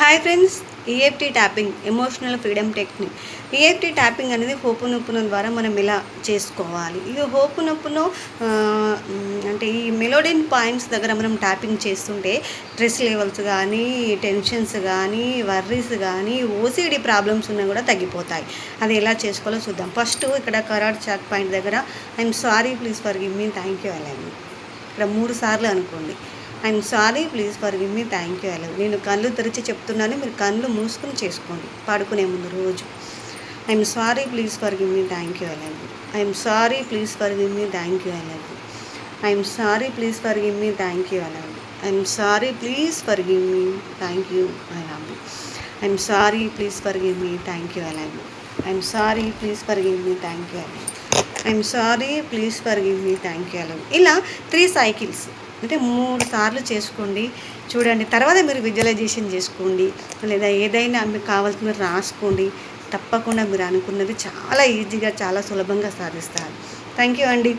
Hi friends, EFT tapping emotional freedom technique. EFT tapping అనేది హోపునొప్పున ద్వారా మనం ఇలా చేసుకోవాలి. ఇది హోపునొప్పును అంటే ఈ మెలోడిన్ పాయింట్స్ దగ్గర మనం ట్యాపింగ్ చేస్తుంటే స్ట్రెస్ లెవెల్స్ కానీ, టెన్షన్స్ కానీ, వర్రీస్ కానీ, ఓసీడీ ప్రాబ్లమ్స్ ఉన్నా కూడా తగ్గిపోతాయి. అది ఎలా చేసుకోవాలో చూద్దాం. ఫస్ట్ ఇక్కడ కరాట్ చాక్ పాయింట్ దగ్గర I'm sorry, please for give me, thank you, I love you. ఇక్కడ 3 సార్లు అనుకోండి. I'm sorry, please for give me, thank you, I love. నేను కళ్ళు తెరిచి చెప్తున్నాను, మీరు కళ్ళు మూసుకుని చేసుకోండి పడుకునే ముందు రోజు. I'm sorry, please for give me, thank you, I love you. I'm sorry, please for give me, thank you, I love you. I'm sorry, please for give me, thank you, I love you. I'm sorry, please for give me, thank you, I love you. I'm sorry, please for give me, thank you, I love you. I'm sorry, please for give me, thank you, I love you. I'm sorry, please for give me, thank you, I love you. ఇలా 3 cycles అంటే 3 సార్లు చేసుకోండి. చూడండి, తర్వాత మీరు visualisation చేసుకోండి, లేదా ఏదైనా మీకు కావాల్సిన మీరు రాసుకోండి. తప్పకుండా మీరు అనుకున్నది చాలా ఈజీగా, చాలా సులభంగా సాధిస్తారు. థ్యాంక్ యూ అండి.